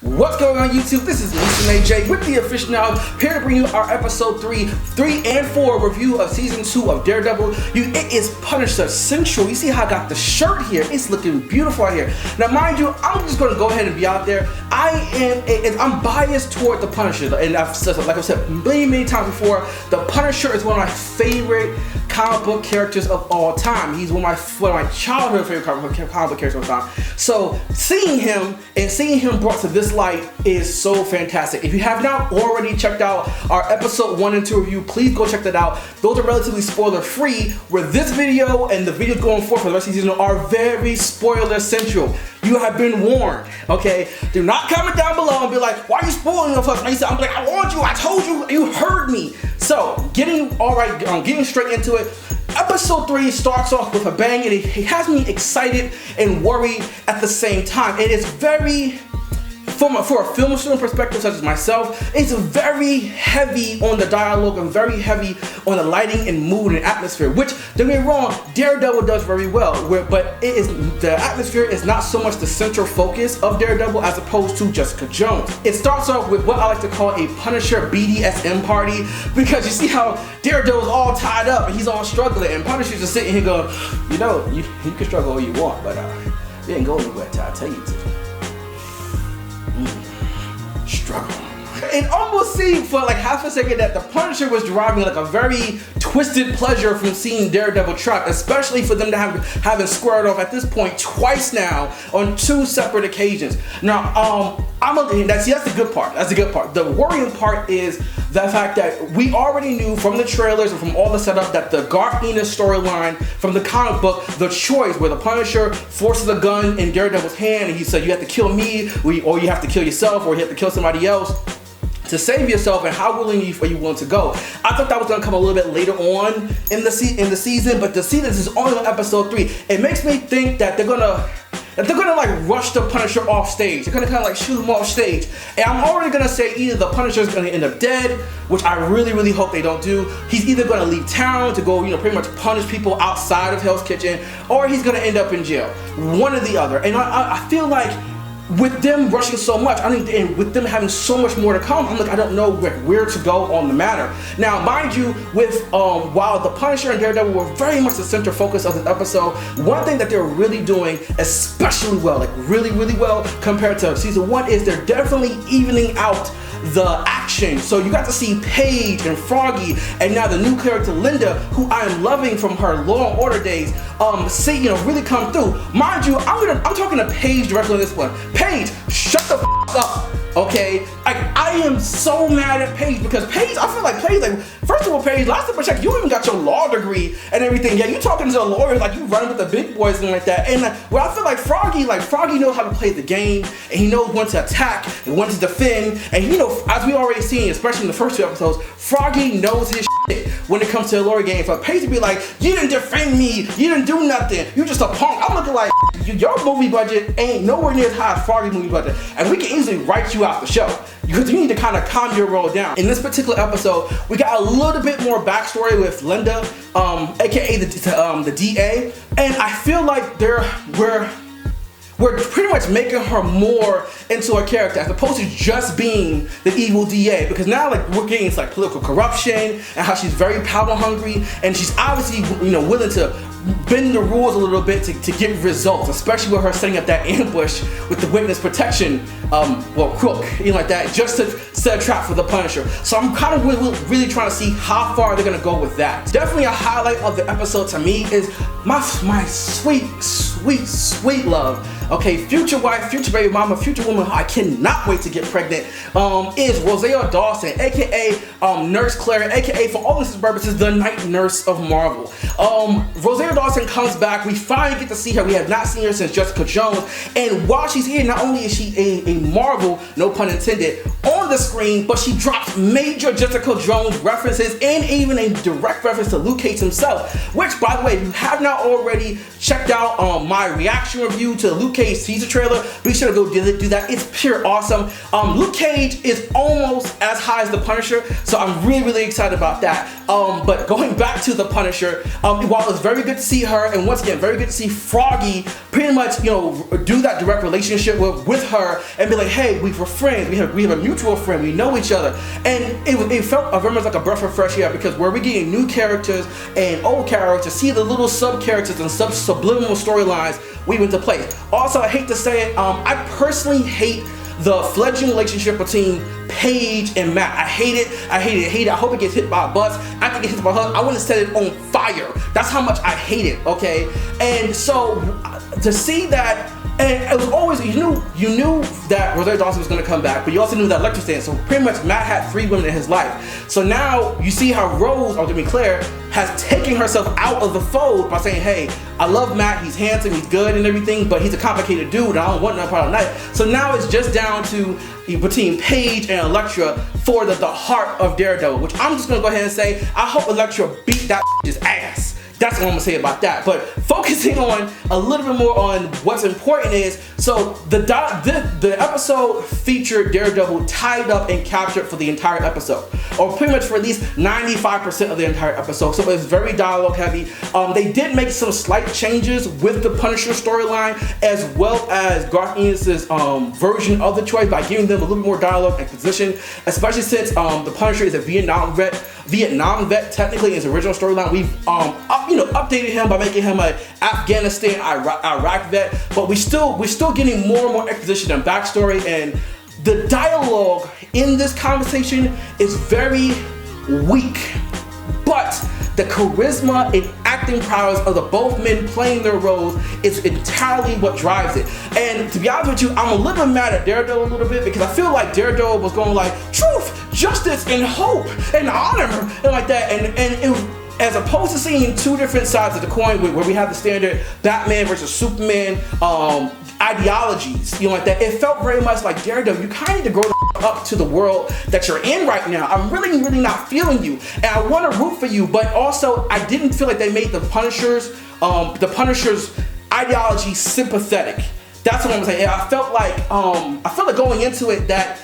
What's going on YouTube? This is Lisa and AJ with the Aficionados, here to bring you our episode 3 and 4 review of season 2 of Daredevil. It is Punisher Central. You see how I got the shirt here? It's looking beautiful out here. Now mind you, I'm just going to go ahead and be out there. I'm biased toward the Punisher, and I've said, like I've said many times before, the Punisher is one of my favorite comic book characters of all time. He's one of my childhood favorite comic book characters of all time. So seeing him brought to this light is so fantastic. If you have not already checked out our episode 1 and 2 review, please go check that out. Those are relatively spoiler free, where this video and the videos going forward for the rest of the season are very spoiler central. You have been warned, okay? Do not comment down below and be like, why are you spoiling us? I'm like, I warned you, I told you, you heard me. So, getting straight into it, episode 3 starts off with a bang, and it has me excited and worried at the same time. It is very, for a film student perspective such as myself, it's very heavy on the dialogue and very heavy on the lighting and mood and atmosphere, which, don't get me wrong, Daredevil does very well, but the atmosphere is not so much the central focus of Daredevil as opposed to Jessica Jones. It starts off with what I like to call a Punisher BDSM party, because you see how Daredevil's all tied up and he's all struggling, and Punisher's just sitting here going, you know, you can struggle all you want, but you ain't going anywhere till I tell you to. Struggle. It almost seemed for like half a second that the Punisher was deriving like a very twisted pleasure from seeing Daredevil trapped, especially for them to having squared off at this point twice now on 2 separate occasions. Now, that's the good part. That's the good part. The worrying part is the fact that we already knew from the trailers and from all the setup that the Garth Ennis storyline from the comic book, The Choice, where the Punisher forces a gun in Daredevil's hand and he said, you have to kill me, or you have to kill yourself, or you have to kill somebody else to save yourself, and how willing are you willing to go? I thought that was gonna come a little bit later on in the season, but to see this is only on episode 3, it makes me think that they're gonna like rush the Punisher off stage. They're gonna kind of like shoot him off stage. And I'm already gonna say either the Punisher's gonna end up dead, which I really hope they don't do. He's either gonna leave town to go, pretty much punish people outside of Hell's Kitchen, or he's gonna end up in jail. One or the other. And I feel like with them rushing so much, and with them having so much more to come, I don't know where to go on the matter. Now, mind you, while the Punisher and Daredevil were very much the center focus of this episode, one thing that they're really doing especially well, like really well compared to season 1, is they're definitely evening out the action. So you got to see Paige and Froggy, and now the new character Linda, who I am loving from her Law and Order days, really come through. Mind you, I'm talking to Paige directly on this one. Paige, shut the f up. Okay, I am so mad at Paige, because Paige, I feel like Paige, first of all, Paige, last time I checked, you even got your law degree and everything. Yeah, you talking to the lawyers like you running with the big boys and like that. And I feel like Froggy knows how to play the game, and he knows when to attack and when to defend. And as we already seen, especially in the first 2 episodes, Froggy knows his shit when it comes to the lawyer game. So Paige would be like, you didn't defend me, you didn't do nothing, you just a punk. I'm looking like, your movie budget ain't nowhere near as high as Froggy's movie budget, and we can easily write you out the show, because you need to kind of calm your roll down. In this particular episode, we got a little bit more backstory with Linda, aka the DA, and I feel like we're pretty much making her more into a character as opposed to just being the evil DA, because now we're getting into political corruption and how she's very power hungry, and she's obviously willing to bend the rules a little bit to get results, especially with her setting up that ambush with the witness protection crook, like that, just to set a trap for the Punisher. So I'm kind of really trying to see how far they're gonna go with that. Definitely a highlight of the episode to me is my sweet love. Okay, future wife, future baby mama, future woman I cannot wait to get pregnant, is Rosario Dawson, aka Nurse Claire, aka for all intents and purposes the Night Nurse of Marvel. Rosario Dawson comes back. We finally get to see her. We have not seen her since Jessica Jones, and while she's here, not only is she a Marvel, no pun intended, on the screen, but she drops major Jessica Jones references and even a direct reference to Luke Cage himself, which, by the way, if you have not already checked out my reaction review to the Luke Cage teaser trailer, be sure to go do that. It's pure awesome. Luke Cage is almost as high as the Punisher, so I'm really excited about that. But going back to the Punisher, while it's very good to see her, and once again, very good to see Froggy pretty much, do that direct relationship with her and be like, hey, we're friends, we have a mutual friend, we know each other. And it felt very much like a breath of fresh air, because where we're getting new characters and old characters, see the little sub-characters and subliminal storylines weave into place. Also, I hate to say it, I personally hate the fledgling relationship between Paige and Matt. I hate it. I hope it gets hit by a bus. I think it gets hit by a bus. I want to set it on fire. That's how much I hate it, okay? And so to see that, and it was always, you knew that Rosario Dawson was going to come back, but you also knew that Elektra stand. So pretty much Matt had 3 women in his life. So now you see how Rose, or to be clear, has taken herself out of the fold by saying, hey, I love Matt, he's handsome, he's good and everything, but he's a complicated dude and I don't want no part of the night. So now it's just down to between Paige and Elektra for the heart of Daredevil, which I'm just going to go ahead and say, I hope Elektra beat that bitch's ass. That's what I'm gonna say about that. But focusing on a little bit more on what's important is, so the episode featured Daredevil tied up and captured for the entire episode, or pretty much for at least 95% of the entire episode. So it's very dialogue heavy. They did make some slight changes with the Punisher storyline, as well as Garth Ennis's version of the choice, by giving them a little bit more dialogue and position, especially since the Punisher is a Vietnam vet technically in his original storyline. We've updated him by making him an Afghanistan, Iraq vet, but we're still getting more and more exposition and backstory, and the dialogue in this conversation is very weak, but the charisma and acting prowess of the both men playing their roles is entirely what drives it. And to be honest with you, I'm a little bit mad at Daredevil a little bit, because I feel like Daredevil was going like truth, justice, and hope, and honor, and like that, and it, as opposed to seeing 2 different sides of the coin, where we have the standard Batman versus Superman ideologies, like that, it felt very much like Daredevil, you kind of need to grow the up to the world that you're in right now. I'm really not feeling you, and I want to root for you, but also I didn't feel like they made the Punisher's ideology sympathetic. That's what I'm saying. I felt like going into it that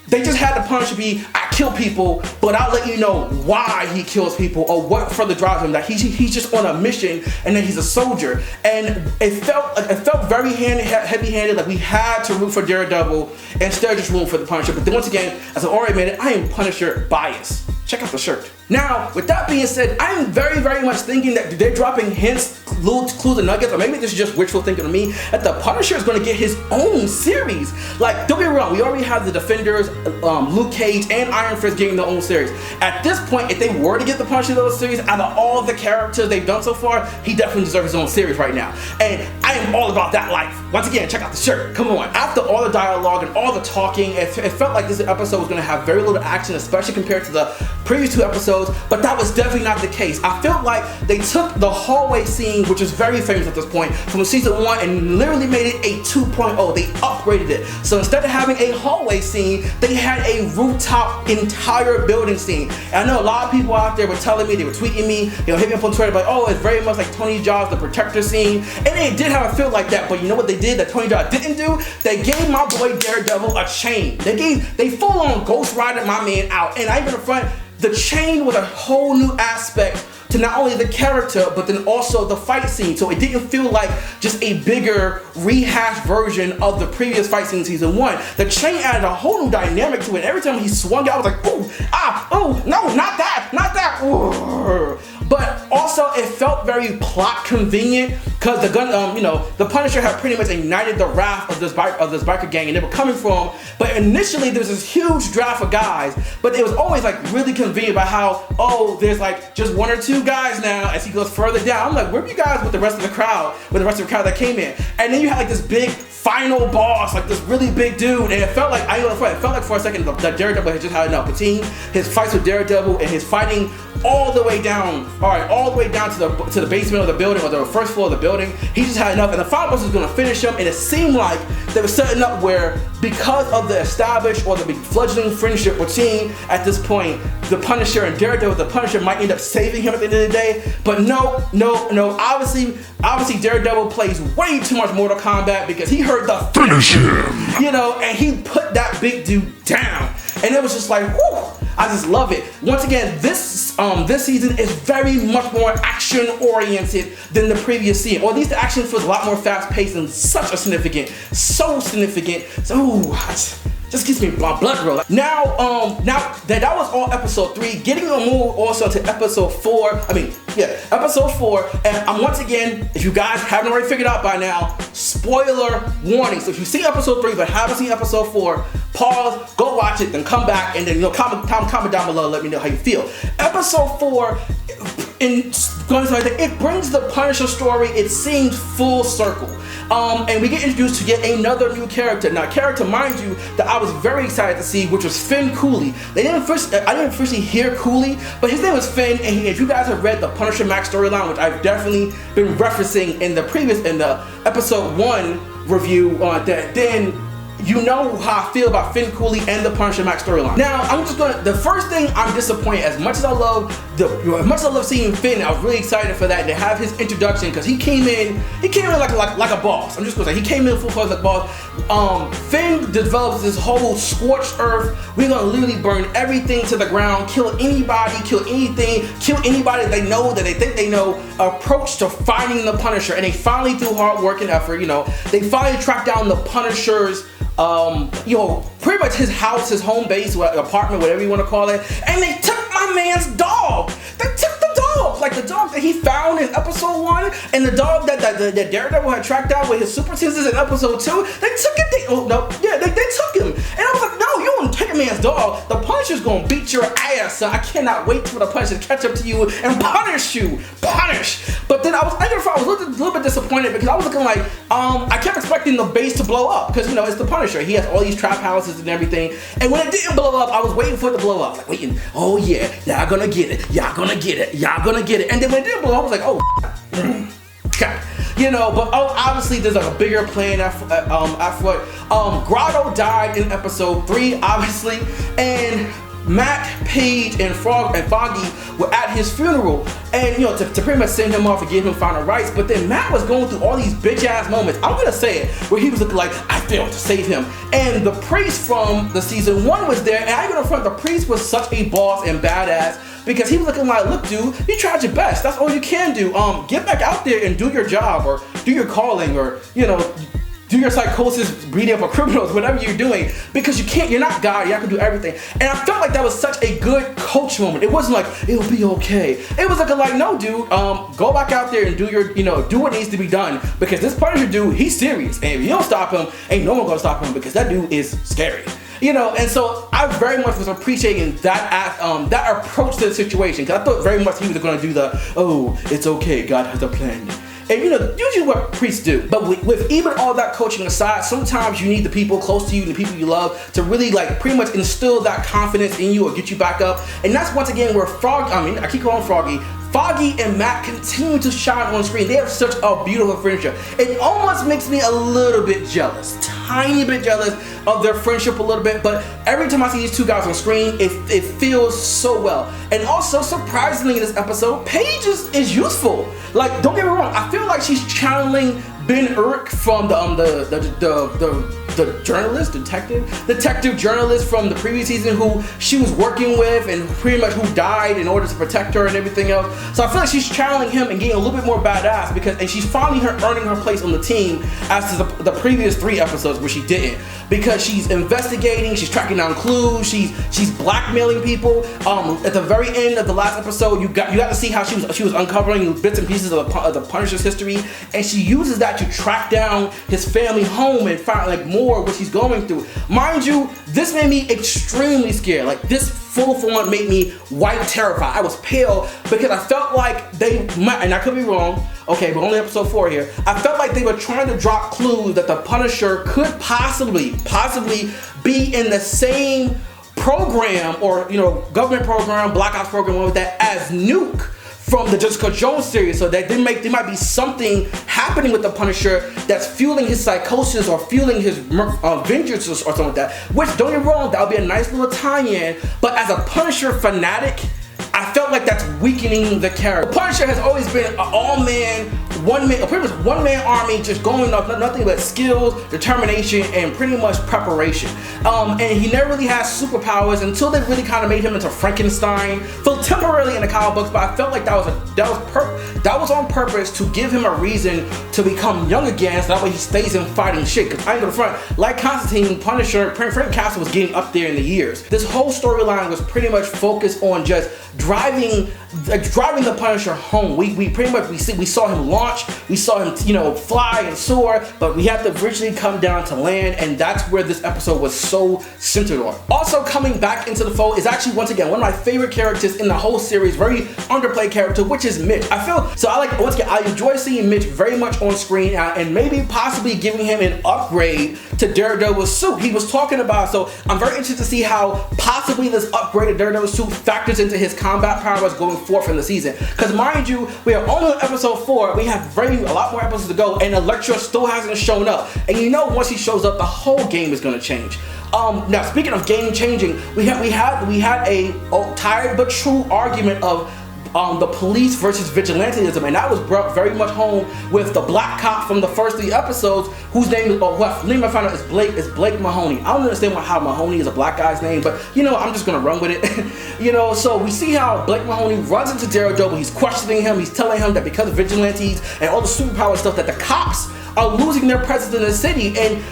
they just had the Punisher be, I kill people, but I'll let you know why he kills people or what further drives him. That he's just on a mission, and then he's a soldier. And it felt very heavy-handed. Like we had to root for Daredevil instead of just rooting for the Punisher. But then once again, as I already made it, I am Punisher biased. Check out the shirt. Now, with that being said, I am very much thinking that they're dropping hints, little clues and nuggets, or maybe this is just wishful thinking of me, that the Punisher is going to get his own series. Like, don't get me wrong, we already have the Defenders, Luke Cage, and Iron Fist getting their own series. At this point, if they were to get the Punisher their own series, out of all the characters they've done so far, he definitely deserves his own series right now. And I am all about that life. Once again, check out the shirt. Come on. After all the dialogue and all the talking, it felt like this episode was going to have very little action, especially compared to the previous 2 episodes, but that was definitely not the case. I felt like they took the hallway scene, which is very famous at this point, from season 1 and literally made it a 2.0. They upgraded it. So instead of having a hallway scene, they had a rooftop entire building scene. And I know a lot of people out there were telling me, they were tweeting me, hit me up on Twitter, like, oh, it's very much like Tony Jaa's The Protector scene. And it did have a feel like that, but you know what they did that Tony Jaa didn't do? They gave my boy Daredevil a chain. They full on Ghost Rider my man out. And I even in front, the chain was a whole new aspect to not only the character, but then also the fight scene. So it didn't feel like just a bigger rehashed version of the previous fight scene in season 1. The chain added a whole new dynamic to it. Every time he swung out, I was like, ooh, oh, no, not that, ooh. But also it felt very plot convenient, because the gun, the Punisher had pretty much ignited the wrath of this biker gang, and they were coming for him. But initially there was this huge draft of guys, but it was always like really convenient by how, oh, there's like just 1 or 2 guys now as he goes further down. I'm like, where were you guys with the rest of the crowd, that came in? And then you had like this big final boss, like this really big dude, and it felt like for a second that Daredevil had just had enough. Between his fights with Daredevil and his fighting all the way down to the basement of the building, or the first floor of the building, building. He just had enough, and the final boss was going to finish him. And it seemed like they were setting up where, because of the established or the big fledgling friendship between, at this point, the Punisher and Daredevil, the Punisher might end up saving him at the end of the day. But no. Obviously, Daredevil plays way too much Mortal Kombat because he heard the finish him, you know, and he put that big dude down. And it was just like, whoo, I just love it. Once again, this season is very much more action oriented than the previous season, or at least the action feels a lot more fast paced and so significant. So ooh, just gives me my blood roll. Now that was all episode 3. Getting a move also to episode 4. Episode 4. And once again, if you guys haven't already figured out by now, spoiler warning. So if you see episode 3 but haven't seen episode 4, pause, go watch it, then come back, and then comment down below. Let me know how you feel. Episode 4. It brings the Punisher story, it seems, full circle. And we get introduced to yet another new character. Now, character, mind you, that I was very excited to see, which was Finn Cooley. I didn't officially hear Cooley, but his name was Finn. And if you guys have read the Punisher Max storyline, which I've definitely been referencing in the episode 1 review, then you know how I feel about Finn Cooley and the Punisher Max storyline. Now, the first thing, I'm disappointed. As much as I love seeing Finn, I was really excited for that, and to have his introduction, because he came in like a boss. I'm just gonna say, he came in full force like a boss. Finn develops this whole scorched earth. We're gonna literally burn everything to the ground, kill anybody, kill anything, kill anybody they know, that they think they know, approach to finding the Punisher. And they finally, through hard work and effort, they finally track down the Punisher's pretty much his house, his home base, apartment, whatever you want to call it, and they took my man's dog. They took the dog, like the dog that he found in episode 1, and the dog that Daredevil had tracked down with his super senses in episode 2. They took it. They took him, and I was like, no, you don't take a man's dog. The Punisher's gonna beat your ass, son. I cannot wait for the Punisher to catch up to you and punish you. But then I was a little bit disappointed, because I was looking like, I kept expecting the base to blow up, because it's the Punisher. He has all these trap houses and everything, and when it didn't blow up, I was waiting for it to blow up, like waiting. Oh yeah, y'all gonna get it. And then when it didn't blow up, I was like, oh, okay. But obviously there's like a bigger plan after Grotto died in episode 3, obviously, and Matt, Paige, and Foggy were at his funeral, and to pretty much send him off and give him final rites. But then Matt was going through all these bitch ass moments, I'm gonna say it, where he was looking like, I failed to save him. And the priest from the season 1 was there, and I even front, the priest was such a boss and badass, because he was looking like, look dude, you tried your best, that's all you can do. Get back out there and do your job, or do your calling, or do your psychosis, beating up of criminals, whatever you're doing, because you're not God, you're not gonna do everything. And I felt like that was such a good coach moment. It wasn't like, it'll be okay. It was like, no dude, go back out there and do your, do what needs to be done, because this Punisher dude, he's serious. And if you don't stop him, ain't no one gonna stop him, because that dude is scary. And so I very much was appreciating that approach to the situation, because I thought very much he was gonna do it's okay, God has a plan. And usually what priests do. But with even all that coaching aside, sometimes you need the people close to you, the people you love, to really pretty much instill that confidence in you or get you back up. And that's once again where I keep calling Foggy and Matt continue to shine on screen. They have such a beautiful friendship. It almost makes me a little bit jealous, tiny bit jealous of their friendship a little bit, but every time I see these two guys on screen, it feels so well. And also, surprisingly, in this episode, Paige is useful. Like, don't get me wrong, I feel like she's channeling Ben Urich from the detective journalist from the previous season, who she was working with and pretty much who died in order to protect her and everything else. So I feel like she's channeling him and getting a little bit more badass, and she's finally earning her place on the team as to the previous 3 episodes where she didn't, because she's investigating, she's tracking down clues, she's blackmailing people. At the very end of the last episode, you got to see how she was uncovering bits and pieces of the Punisher's history, and she uses that to track down his family home and find more what she's going through. Mind you, this made me extremely scared. This full-on made me white terrified. I was pale, because I felt like they might, and I could be wrong, okay, but only episode 4 here, I felt like they were trying to drop clues that the Punisher could possibly be in the same program, or government program, Black Ops program, with that, as Nuke from the Jessica Jones series, so that there might be something happening with the Punisher that's fueling his psychosis or fueling his vengeance or something like that. Which, don't get me wrong, that would be a nice little tie-in, but as a Punisher fanatic, I felt like that's weakening the character. The Punisher has always been an all-man, pretty much one-man army, just going off nothing but skills, determination, and pretty much preparation. And he never really has superpowers until they really kind of made him into Frankenstein. Felt temporarily in the comic books, but I felt like that was on purpose to give him a reason to become young again, so that way he stays in fighting shit. Because I ain't gonna front, like Constantine, Punisher, Frank Castle was getting up there in the years. This whole storyline was pretty much focused on just driving the Punisher home. We saw him launch, we saw him, fly and soar, but we had to eventually come down to land, and that's where this episode was so centered on. Also coming back into the fold is actually, once again, one of my favorite characters in the whole series, very underplayed character, which is Mitch. I enjoy seeing Mitch very much on screen, and maybe possibly giving him an upgrade to Daredevil's suit. He was talking about, so I'm very interested to see how possibly this upgraded Daredevil suit factors into his combat powers going forth in the season. Because mind you, we are only on episode 4. We have a lot more episodes to go, and Elektra still hasn't shown up. And once he shows up, the whole game is going to change. Now, speaking of game changing, we had a tired but true argument of the police versus vigilantism, and that was brought very much home with the black cop from the first 3 episodes, whose name I found out is Blake Mahoney. I don't understand how Mahoney is a black guy's name, but I'm just gonna run with it. So we see how Blake Mahoney runs into Daredevil. He's questioning him. He's telling him that because of vigilantes and all the superpower stuff, that the cops are losing their presence in the city, and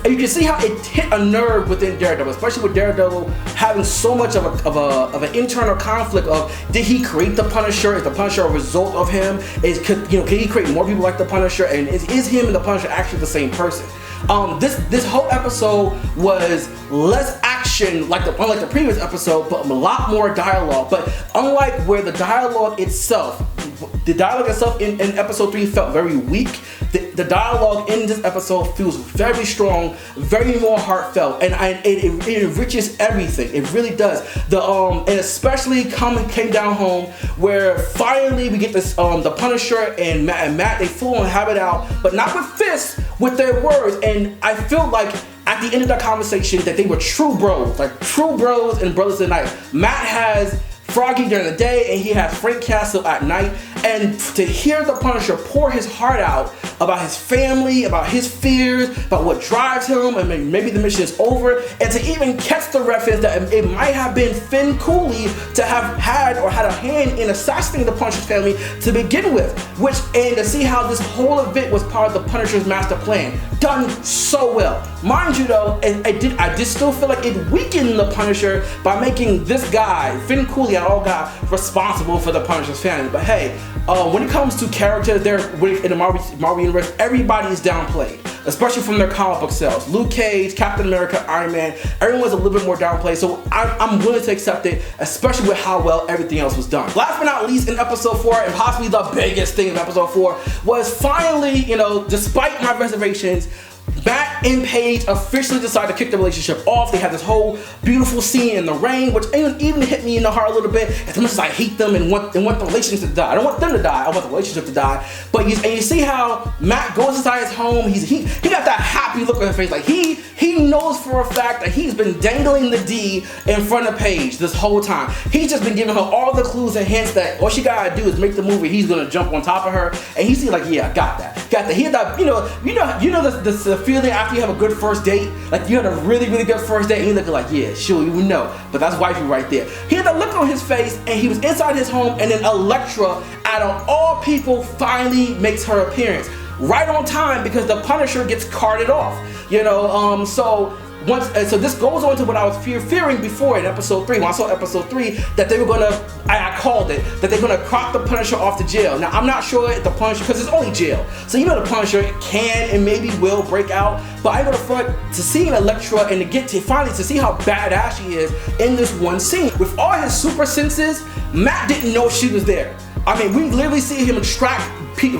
you can see how it hit a nerve within Daredevil, especially with Daredevil having so much of an internal conflict of, did he create the Punisher? Is the Punisher a result of him? Can he create more people like the Punisher? And is him and the Punisher actually the same person? This whole episode was less action, unlike the previous episode, but a lot more dialogue. But unlike where the dialogue itself in episode 3 felt very weak, the dialogue in this episode feels very strong, very more heartfelt, and it enriches everything. It really does. And especially came down home where finally we get this the Punisher and Matt, they full on have it out, but not with fists, with their words. And I feel like at the end of that conversation that they were true bros, like true bros and brothers in night. Matt has Froggy during the day, and he has Frank Castle at night. And to hear the Punisher pour his heart out about his family, about his fears, about what drives him, and maybe the mission is over, and to even catch the reference that it might have been Finn Cooley to have had a hand in assassinating the Punisher's family to begin with, and to see how this whole event was part of the Punisher's master plan, done so well. Mind you though, I did still feel like it weakened the Punisher by making this guy, Finn Cooley, responsible for the Punisher's family. But hey, when it comes to characters there in the Marvel Universe, everybody is downplayed, especially from their comic book sales. Luke Cage, Captain America, Iron Man, everyone's a little bit more downplayed, so I'm willing to accept it, especially with how well everything else was done. Last but not least, in episode 4, and possibly the biggest thing in episode 4, was finally, despite my reservations, Matt and Paige officially decided to kick the relationship off. They had this whole beautiful scene in the rain, which even hit me in the heart a little bit. As much as I hate them and want the relationship to die, I don't want them to die. I want the relationship to die. But you see how Matt goes inside his home. He got that happy look on his face, like he knows for a fact that he's been dangling the D in front of Paige this whole time. He's just been giving her all the clues and hints that all she gotta do is make the move where he's gonna jump on top of her, and he's like, yeah, got that. He had that, the feeling after you have a good first date, like you had a really, really good first date, and you're looking like, yeah, sure, you would know, but that's wifey right there. He had that look on his face, and he was inside his home, and then Elektra, out of all people, finally makes her appearance. Right on time, because the Punisher gets carted off. So this goes on to what I was fearing before in episode 3. When I saw episode 3, that they were gonna, I called it, that they're gonna crop the Punisher off the jail. Now I'm not sure if the Punisher, because it's only jail, so the Punisher can and maybe will break out. But I'm gonna front to seeing Elektra and finally to see how badass she is in this one scene. With all his super senses, Matt didn't know she was there. I mean, we literally see him extract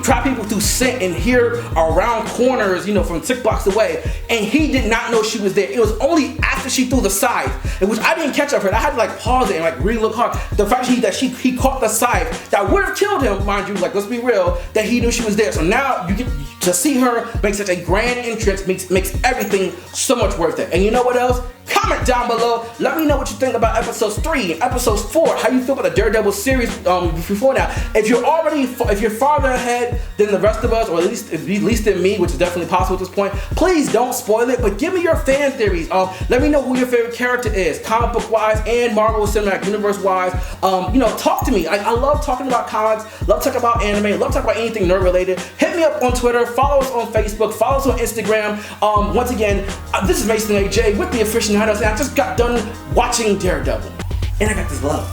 trap people through scent and hear around corners, from 6 blocks away, and he did not know she was there. It was only after she threw the scythe, which I didn't catch up her. I had to like pause it and like really look hard. The fact that he caught the scythe that would have killed him, mind you, like let's be real, that he knew she was there. So now you get to see her make such a grand entrance, makes everything so much worth it. And you know what else? Comment down below. Let me know what you think about episodes 3 and episodes 4. How you feel about the Daredevil series before now. If you're farther ahead than the rest of us, or at least than me, which is definitely possible at this point, please don't spoil it. But give me your fan theories. Let me know who your favorite character is, comic book wise and Marvel Cinematic Universe wise. Talk to me. I love talking about comics. Love talking about anime. Love talking about anything nerd related. Hit me up on Twitter. Follow us on Facebook. Follow us on Instagram. Once again, this is Mason AJ with the Aficionados. And I just got done watching Daredevil, and I got this love.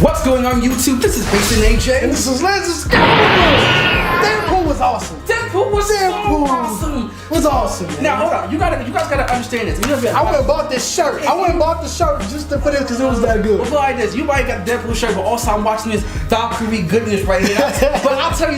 What's going on YouTube? This is Mason AJ. And this is Lance. Deadpool was awesome. Deadpool was so awesome. Was awesome, man. Now hold on, you guys gotta understand this. I went and bought this shirt. I went and bought the shirt just for this because it was that good. Well, like this, you might got Deadpool shirt, but also I'm watching this Valkyrie goodness right here. But I'll tell you.